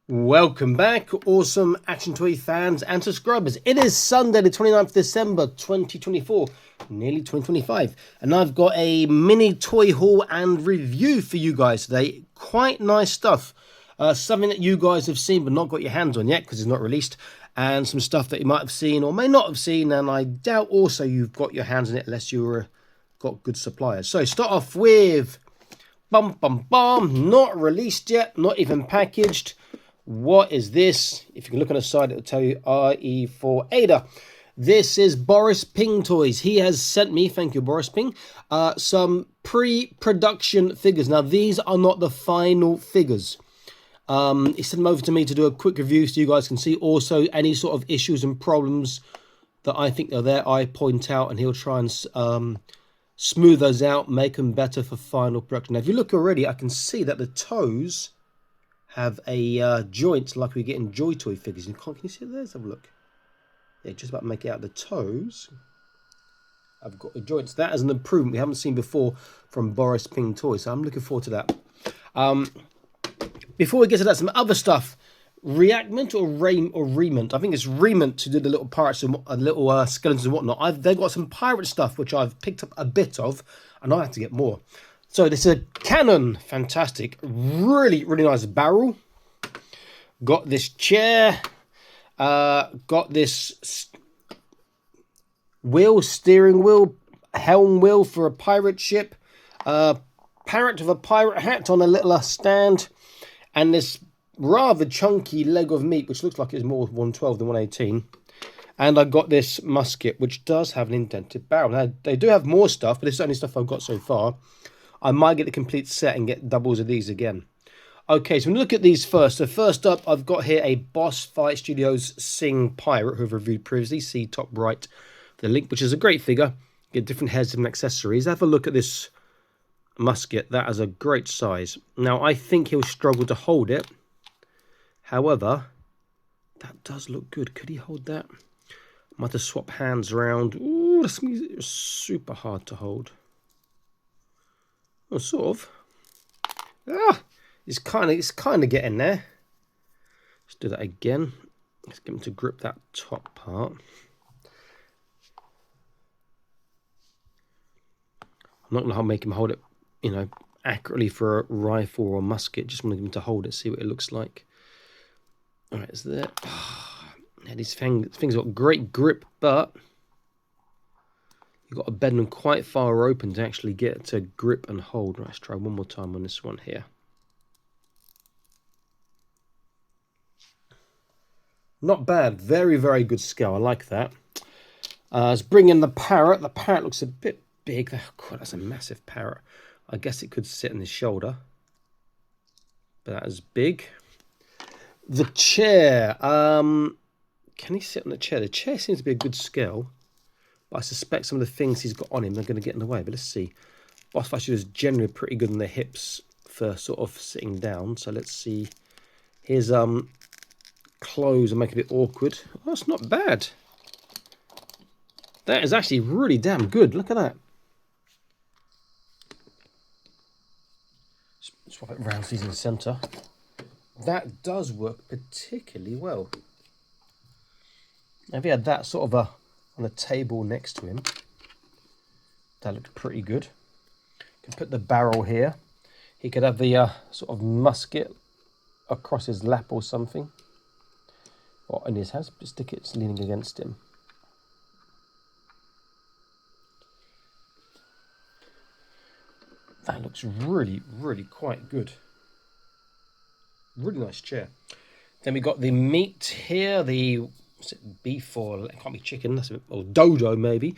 Welcome back, awesome action toy fans and subscribers. It is Sunday, the 29th of December, 2024, nearly 2025. And I've got a mini toy haul and review for you guys today. Quite nice stuff. Something that you guys have seen but not got your hands on yet because it's not released. And some stuff that you might have seen or may not have seen. And I doubt also you've got your hands on it unless you've got good suppliers. So start off with, not released yet, not even packaged. What is this? If you can look on the side, it'll tell you RE4 Ada. This is Boris Ping Toys. He has sent me, thank you Boris Ping, some pre-production figures. Now these are not the final figures. He sent them over to me to do a quick review so you guys can see. Also any sort of issues and problems that I think are there, I point out, and he'll try and smooth those out, make them better for final production. Now if you look already, I can see that the toes have a joint like we get in Joy Toy figures. Can you see it there? Let's have a look. Yeah, just about to make it out. The toes I've got the joints. That is an improvement we haven't seen before from Boris Ping Toys, so I'm looking forward to that. Before we get to that, some other stuff. Re-Ment or Rement. I think it's Rement who did the little pirates and little skeletons and whatnot. They've got some pirate stuff which I've picked up a bit of, and I have to get more. So this is a Cannon, fantastic, really nice barrel. Got this chair, got this steering wheel, helm wheel for a pirate ship, parrot with a pirate hat on a little stand, and this rather chunky leg of meat, which looks like it's more 112 than 118. And I got this musket, which does have an indented barrel. Now, they do have more stuff, but it's the only stuff I've got so far. I might get the complete set and get doubles of these again. Okay, so we'll look at these first. So first up, I've got here a Boss Fight Studios Sing Pirate, who I've reviewed previously. See top right, the link, which is a great figure. Get different heads and accessories. Have a look at this musket. That is a great size. Now, I think he'll struggle to hold it. However, that does look good. Could he hold that? Might have to swap hands around. Ooh, that's super hard to hold. Well, sort of. It's kind of getting there. Let's do that again. Let's get him to grip that top part. I'm not going to make him hold it, accurately for a rifle or a musket. Just want him to hold it, see what it looks like. All right, is there? Yeah, these things got great grip, but you've got to bend them quite far open to actually get to grip and hold. Right, let's try one more time on this one here. Not bad. Very good scale. I like that. Let's bring in the parrot. The parrot looks a bit big. God, that's a massive parrot. I guess it could sit on his shoulder. But that is big. The chair. Can he sit on the chair? The chair seems to be a good scale. But I suspect some of the things he's got on him are going to get in the way. But let's see. Boss Fight is generally pretty good on the hips for sort of sitting down. So let's see. His clothes will make it a bit awkward. Oh, that's not bad. That is actually really damn good. Look at that. Swap it around so he's in the centre. That does work particularly well. Now, if he had that sort of on a table next to him, that looked pretty good. Could put the barrel here. He could have the sort of musket across his lap or something, or in his hands. Stick it leaning against him. That looks really quite good. Really nice chair. Then we got the meat here. The what's it, beef or it can't be chicken, that's or dodo maybe.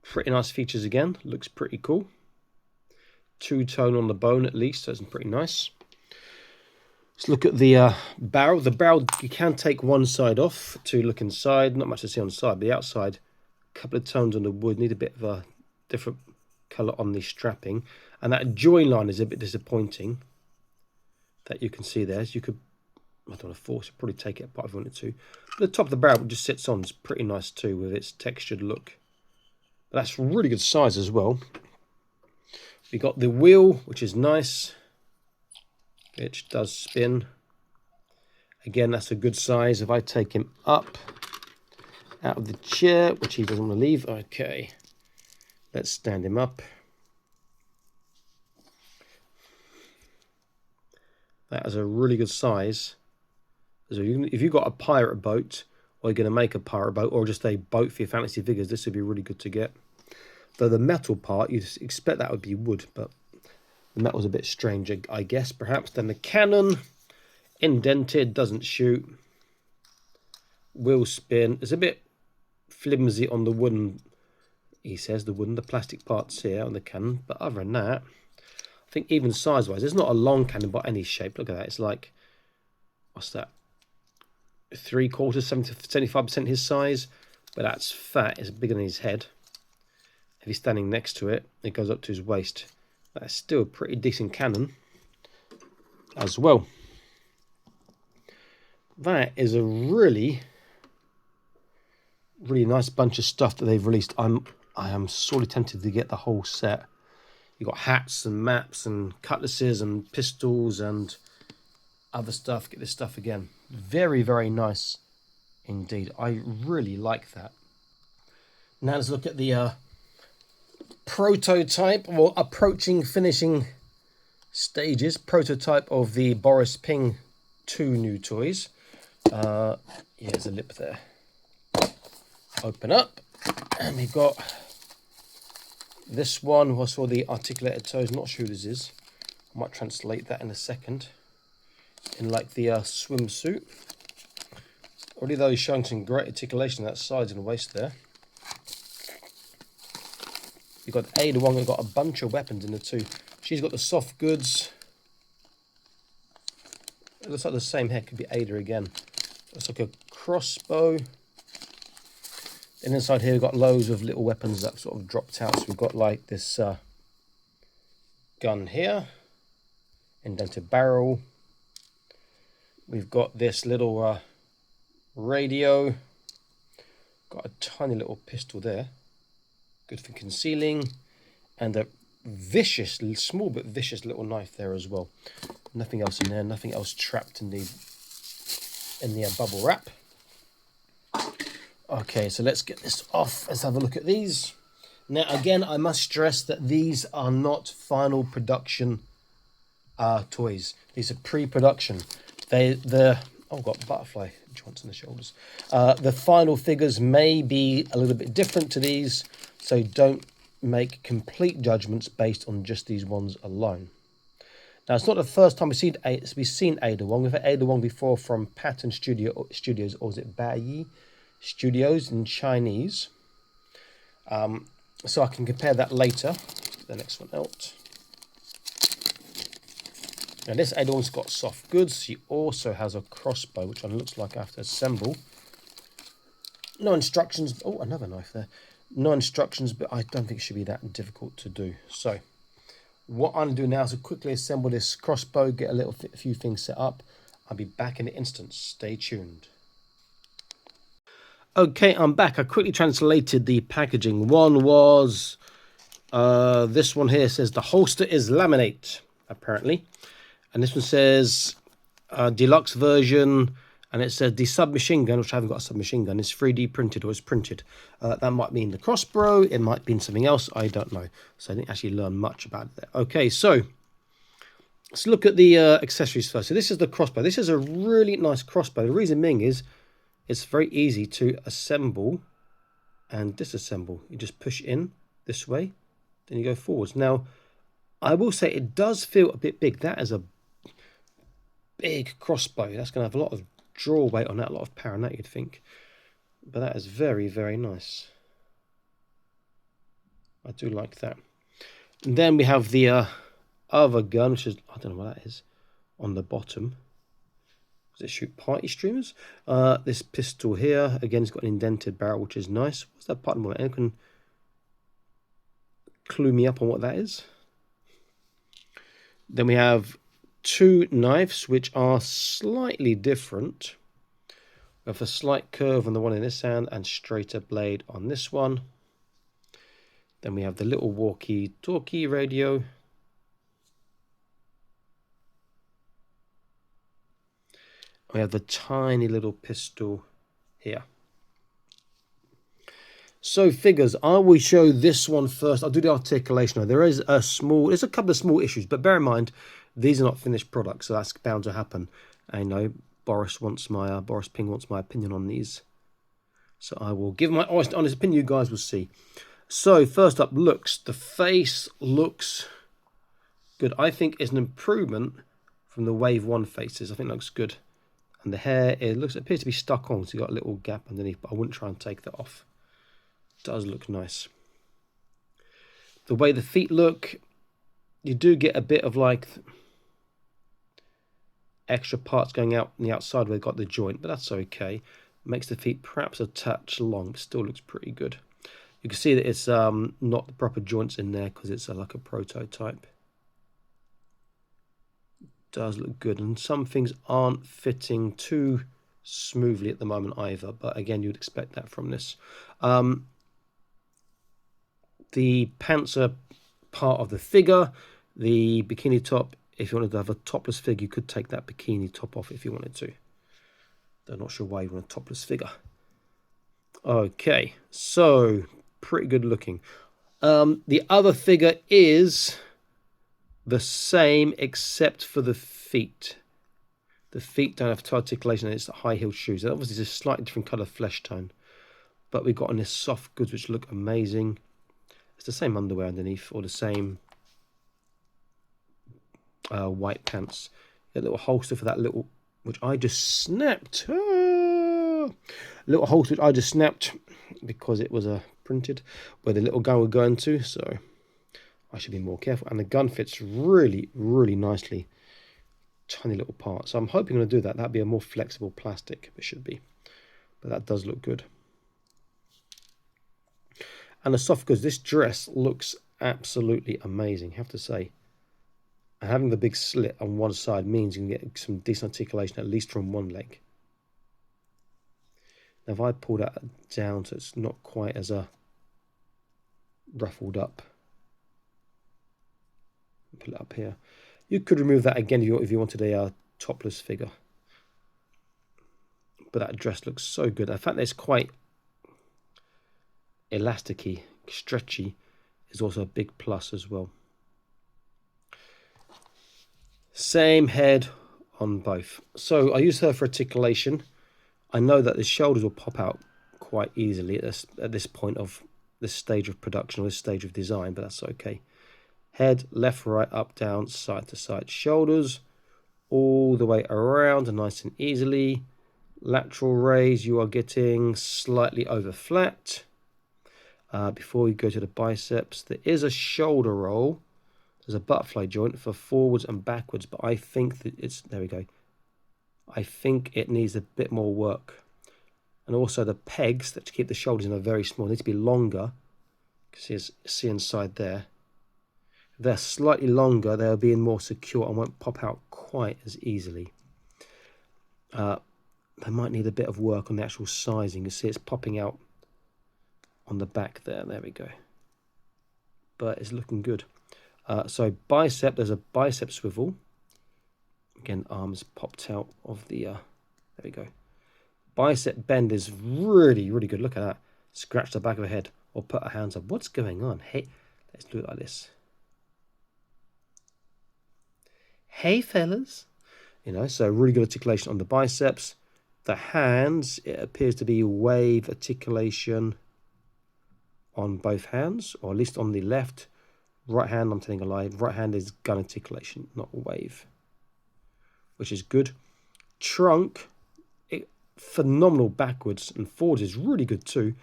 Pretty nice features again. Looks pretty cool. Two-tone on the bone at least, so it's pretty nice. Let's look at the barrel. The barrel, you can take one side off to look inside. Not much to see on the side, but the outside, a couple of tones on the wood. Need a bit of a different colour on the strapping. And that join line is a bit disappointing. That you can see there. So you could, I don't want to force it, probably take it apart if you wanted to. But the top of the barrel just sits on. It's pretty nice too with its textured look. But that's really good size as well. We got the wheel, which is nice. which does spin. Again, that's a good size. If I take him up out of the chair, which he doesn't want to leave. Okay, let's stand him up. That is a really good size. So if you've got a pirate boat, or you're going to make a pirate boat, or just a boat for your fantasy figures, this would be really good to get. Though the metal part, you'd expect that would be wood, but the metal's a bit strange, I guess, perhaps. Then the cannon, indented, doesn't shoot, will spin. It's a bit flimsy on the wooden, he says, the plastic parts here on the cannon. But other than that, I think even size-wise, it's not a long cannon by any shape. Look at that. It's like, what's that? 3/4, 75% his size. But that's fat. It's bigger than his head. If he's standing next to it, it goes up to his waist. That's still a pretty decent cannon as well. That is a really nice bunch of stuff that they've released. I am sorely tempted to get the whole set. You've got hats and maps and cutlasses and pistols and other stuff. Get this stuff again. Very, very nice indeed. I really like that. Now let's look at the prototype, or approaching finishing stages, prototype of the Boris Ping 2 new toys. Here's a lip there. Open up, and we've got this one was for the articulated toes. Not sure who this is. I might translate that in a second. In like the swimsuit. Already though, he's showing some great articulation on that sides and waist there. You've got Ada Wong, we've got a bunch of weapons in the two. She's got the soft goods. It looks like the same head, could be Ada again. Looks like a crossbow. And inside here we've got loads of little weapons that sort of dropped out. So we've got like this gun here. Indented barrel. We've got this little radio. Got a tiny little pistol there. Good for concealing. And a vicious, small but vicious little knife there as well. Nothing else in there. Nothing else trapped in the bubble wrap. Okay, so let's get this off. Let's have a look at these. Now, again, I must stress that these are not final production toys. These are pre-production. Oh, got butterfly joints in the shoulders. The final figures may be a little bit different to these, so don't make complete judgments based on just these ones alone. Now, it's not the first time we've seen Ada Wong. We've had Ada Wong before from Pattern Studios, or is it Baiyi Studios in Chinese. So I can compare that later. The next one out. Now this Ada Wong's got soft goods. She also has a crossbow, which one looks like I have to assemble. No instructions. Oh, another knife there. No instructions, but I don't think it should be that difficult to do. So what I'm going to do now is to quickly assemble this crossbow, get a few things set up. I'll be back in an instant. Stay tuned. Okay, I'm back. I quickly translated the packaging. One was, this one here says the holster is laminate, apparently. And this one says deluxe version, and it says the submachine gun, which I haven't got a submachine gun, is 3D printed or is printed. That might mean the crossbow, it might mean something else, I don't know. So I didn't actually learn much about it there. Okay, so let's look at the accessories first. So this is the crossbow. This is a really nice crossbow. The reason being is it's very easy to assemble and disassemble. You just push in this way, then you go forwards. Now, I will say it does feel a bit big. That is a big crossbow. That's going to have a lot of draw weight on that, a lot of power on that, you'd think. But that is very, very nice. I do like that. And then we have the other gun, which is, I don't know what that is, on the bottom. Does it shoot party streamers? This pistol here, again, it's got an indented barrel, which is nice. What's that button on? Anyone can clue me up on what that is? Then we have two knives, which are slightly different. We have a slight curve on the one in this hand and straighter blade on this one. Then we have the little walkie-talkie radio. We have the tiny little pistol here. So figures, I will show this one first. I'll do the articulation. There is there's a couple of small issues, but bear in mind, these are not finished products, so that's bound to happen. I know Boris Ping wants my opinion on these. So I will give my honest opinion, you guys will see. So first up, looks. The face looks good. I think it's an improvement from the Wave 1 faces. I think it looks good. And the hair, appears to be stuck on, so you've got a little gap underneath, but I wouldn't try and take that off. It does look nice. The way the feet look, you do get a bit of like extra parts going out on the outside where they've got the joint, but that's okay. Makes the feet perhaps a touch long, but still looks pretty good. You can see that it's not the proper joints in there because it's like a prototype. Does look good, and some things aren't fitting too smoothly at the moment either, but again, you'd expect that from this. The pants are part of the figure. The bikini top, if you wanted to have a topless figure, you could take that bikini top off if you wanted to. I'm not sure why you want a topless figure. Okay, so pretty good looking. The other figure is the same except for the feet. The feet don't have articulation, and it's the high-heeled shoes. Obviously, it's a slightly different colour flesh tone, but we've got on this soft goods which look amazing. It's the same underwear underneath, or the same white pants. A little holster for that little, which I just snapped. Little holster which I just snapped because it was printed where the little gun would go into, so I should be more careful. And the gun fits really, really nicely. Tiny little part. So I'm hoping I'm going to do that. That'd be a more flexible plastic. It should be. But that does look good. And the soft goods, this dress looks absolutely amazing, I have to say. And having the big slit on one side means you can get some decent articulation, at least from one leg. Now if I pull that down so it's not quite as ruffled up. Pull it up here. You could remove that again if you wanted a topless figure. But that dress looks so good. The fact that it's quite elasticy, stretchy, is also a big plus as well. Same head on both. So I use her for articulation. I know that the shoulders will pop out quite easily at this point of this stage of production, or this stage of design, but that's okay. Head, left, right, up, down, side to side. Shoulders all the way around and nice and easily. Lateral raise, you are getting slightly over flat. Before we go to the biceps, there is a shoulder roll. There's a butterfly joint for forwards and backwards, but I think that there we go. I think it needs a bit more work. And also the pegs that keep the shoulders in are very small. They need to be longer. You can see inside there. If they're slightly longer, they'll be more secure and won't pop out quite as easily. They might need a bit of work on the actual sizing. You see it's popping out on the back there. There we go. But it's looking good. So bicep, there's a bicep swivel. Again, arms popped out of the, there we go. Bicep bend is really, really good. Look at that. Scratch the back of her head or put her hands up. What's going on? Hey, let's do it like this. Hey, fellas. You know, so really good articulation on the biceps. The hands, it appears to be wave articulation on both hands, or at least on the left. Right hand, I'm telling a lie. Right hand is gun articulation, not wave, which is good. Trunk, phenomenal backwards, and forwards is really good too,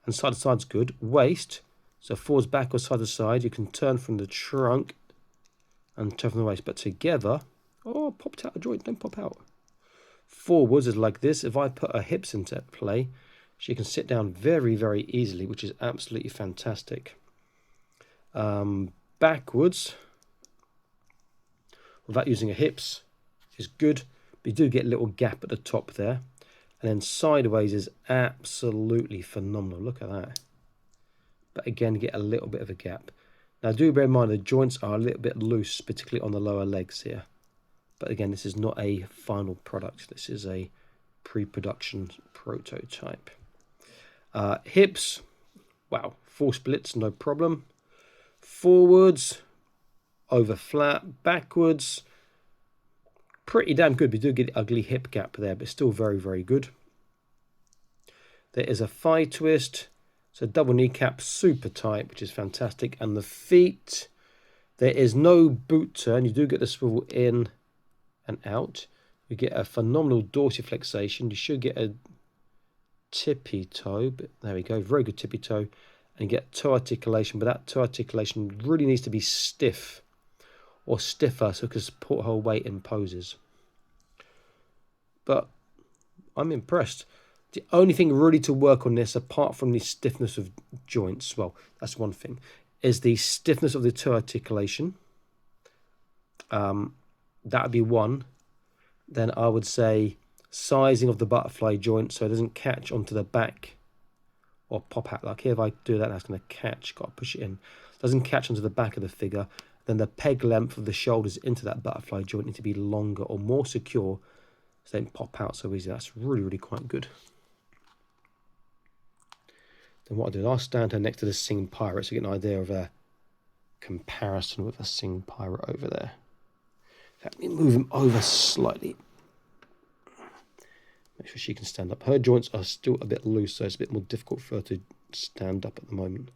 and side to side's good. Waist, so forwards, backwards, side to side. You can turn from the trunk and turn from the waist, but together, oh, popped out a joint, don't pop out. Forwards is like this. If I put her hips into play, she can sit down very, very easily, which is absolutely fantastic. Backwards, without using her hips, is good, but you do get a little gap at the top there. And then sideways is absolutely phenomenal. Look at that. But again, you get a little bit of a gap. Now, do bear in mind the joints are a little bit loose, particularly on the lower legs here. But again, this is not a final product. This is a pre-production prototype. Hips, wow, 4 splits, no problem. Forwards, over flat. Backwards, pretty damn good. We do get the ugly hip gap there, but still very, very good. There is a thigh twist. So double kneecap, super tight, which is fantastic. And the feet, there is no boot turn. You do get the swivel in and out. You get a phenomenal dorsiflexation. You should get a tippy toe. But there we go, very good tippy toe. And you get toe articulation, but that toe articulation really needs to be stiff or stiffer so it can support her weight in poses. But I'm impressed. The only thing really to work on this, apart from the stiffness of joints, well, that's one thing, is the stiffness of the toe articulation. That would be one. Then I would say sizing of the butterfly joint so it doesn't catch onto the back or pop out. Like here, if I do that, that's going to catch. Got to push it in. Doesn't catch onto the back of the figure. Then the peg length of the shoulders into that butterfly joint need to be longer or more secure so they don't pop out so easy. That's really, really quite good. Then what I'll do is I'll stand her next to the Sing Pirate so you get an idea of a comparison with a Sing Pirate over there. Let me move him over slightly. Make sure she can stand up. Her joints are still a bit loose, so it's a bit more difficult for her to stand up at the moment.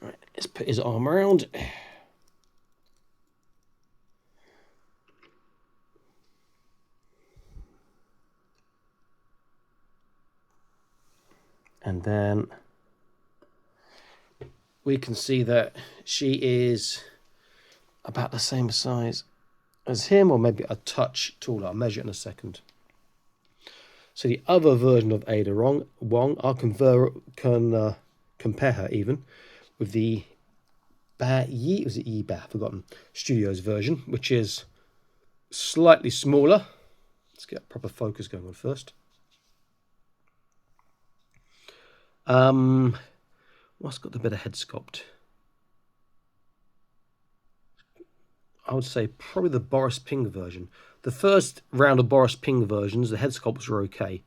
Right, let's put his arm around. And then we can see that she is about the same size as him, or maybe a touch taller. I'll measure it in a second. So the other version of Ada Wong, I'll compare her even with the I've forgotten, Studios version, which is slightly smaller. Let's get a proper focus going on first. What's got the better head sculpt? I would say probably the Boris Ping version. The first round of Boris Ping versions, the head sculpts were okay,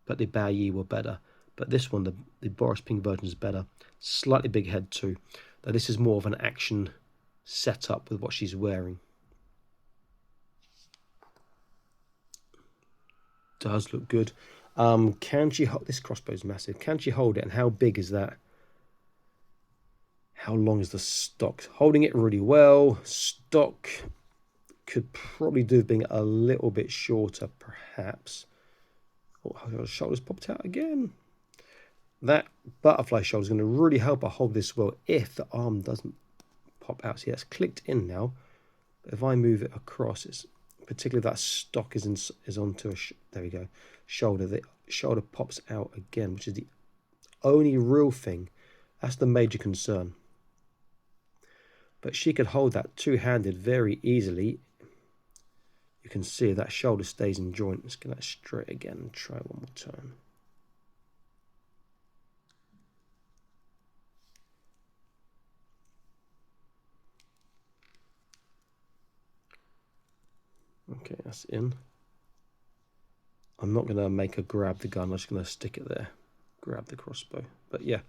but the Bao Yi were better. But this one, the Boris Ping version is better. Slightly big head too. Though this is more of an action setup with what she's wearing. Does look good. Can she hold this crossbow? Is massive. Can she hold it? And how big is that? How long is the stock? Holding it really well. Stock could probably do with being a little bit shorter, perhaps. Oh, her shoulders popped out again. That butterfly shoulder is going to really help her hold this well if the arm doesn't pop out. See, that's clicked in now. But if I move it across, it's particularly that stock is onto a there we go, shoulder. The shoulder pops out again, which is the only real thing. That's the major concern. But she could hold that two-handed very easily. You can see that shoulder stays in joint. Let's get that straight again and try one more time. Okay, that's in. I'm not going to make her grab the gun. I'm just going to stick it there. Grab the crossbow. But yeah,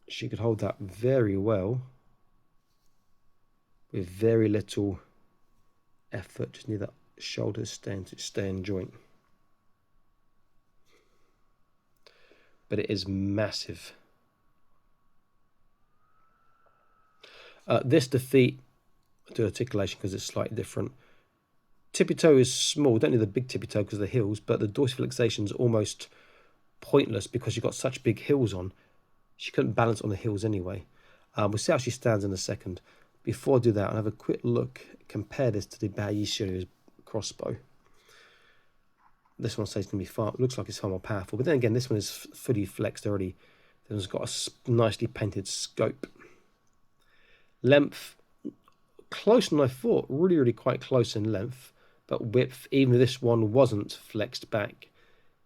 she could hold that very well with very little effort. Just need that shoulder to stay in joint. But it is massive. This defeat to articulation because it's slightly different. Tippy toe is small. Don't need the big tippy toe because of the heels, but the dorsiflexation is almost pointless because you've got such big heels on. She couldn't balance on the heels anyway. We'll see how she stands in a second. Before I do that, I'll have a quick look, compare this to the Bao Yi Studios crossbow. This one says it's going to be looks like it's far more powerful, but then again, this one is fully flexed already. Then it's got a nicely painted scope. Length, closer than I thought, really, really quite close in length, but width, even if this one wasn't flexed back,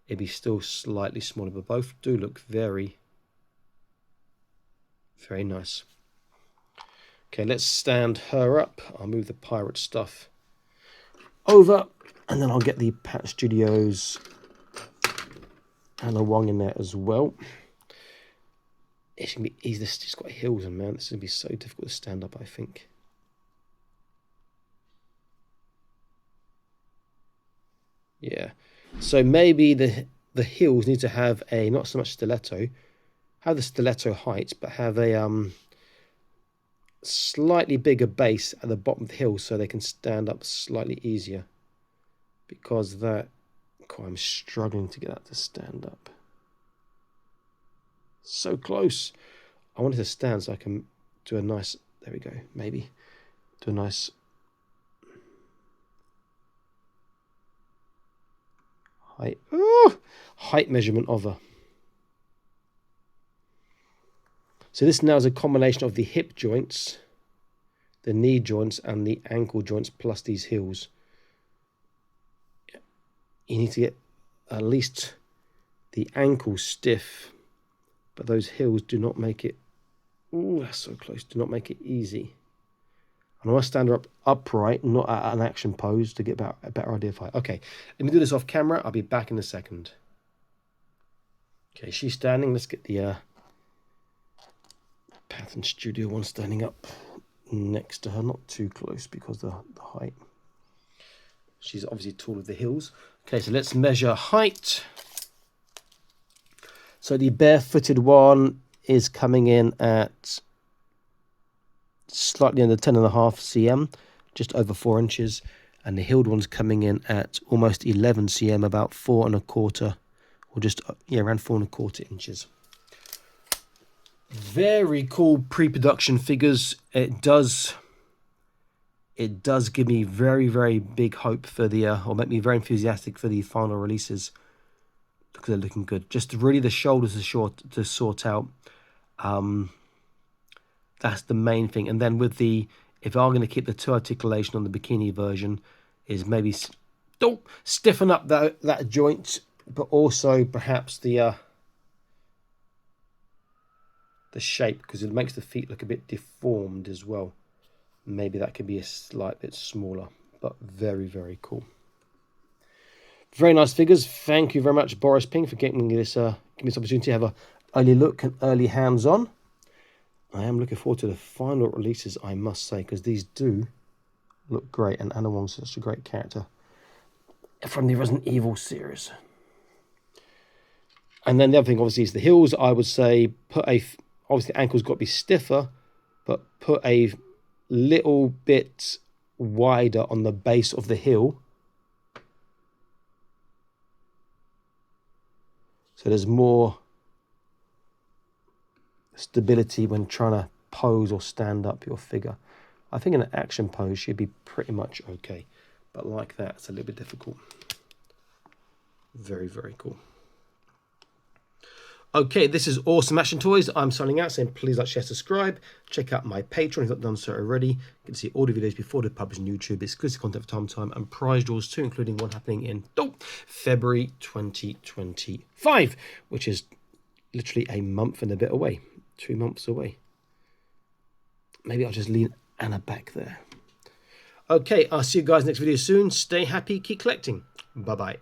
it'd be still slightly smaller, but both do look very, very nice. Okay, let's stand her up. I'll move the pirate stuff over, and then I'll get the Pat Studios and a Wong in there as well. It's gonna be easy. This has got hills, and man, this is gonna be so difficult to stand up, I think. Yeah. So maybe the hills need to have a not so much stiletto, have the stiletto height, but have a slightly bigger base at the bottom of the hill so they can stand up slightly easier. Because that, oh, I'm struggling to get that to stand up. So close. I wanted to stand so I can do a nice, there we go, maybe do a nice height, height measurement of her. So this now is a combination of the hip joints, the knee joints, and the ankle joints, plus these heels. You need to get at least the ankle stiff, but those heels do not make it, ooh, that's so close, do not make it easy. And I want to stand her up upright, not at an action pose, to get a better idea of height. Okay, let me do this off camera. I'll be back in a second. Okay, she's standing. Let's get the Pattern Studio one standing up next to her, not too close because of the height. She's obviously tall with the heels. Okay, so let's measure height. So the barefooted one is coming in at slightly under 10.5 cm, just over 4 inches, and the heeled one's coming in at almost 11 cm, about 4.25, or just around 4.25 inches. Very cool pre-production figures. It does give me very big hope for the or make me very enthusiastic for the final releases, because they're looking good. Just really the shoulders are to sort out. That's the main thing. And then with the, if I'm going to keep the toe articulation on the bikini version, is maybe don't stiffen up that joint, but also perhaps the shape, because it makes the feet look a bit deformed as well. Maybe that could be a slight bit smaller, but very cool. Very nice figures. Thank you very much, Boris Ping, for giving me this opportunity to have an early look and early hands-on. I am looking forward to the final releases, I must say, because these do look great, and Anna Wong's such a great character from the Resident Evil series. And then the other thing, obviously, is the heels. I would say obviously the ankle's got to be stiffer, but put a little bit wider on the base of the heel, so there's more stability when trying to pose or stand up your figure. I think in an action pose she'd be pretty much okay, but like that it's a little bit difficult. Very cool. Okay, this is Awesome Action Toys. I'm signing out, saying please like, share, subscribe. Check out my Patreon if you've not done so already. You can see all the videos before they're published on YouTube, exclusive content for time to time, and prize draws too, including one happening in February 2025, which is literally a month and a bit away. 2 months away. Maybe I'll just lean Anna back there. Okay, I'll see you guys next video soon. Stay happy, keep collecting. Bye-bye.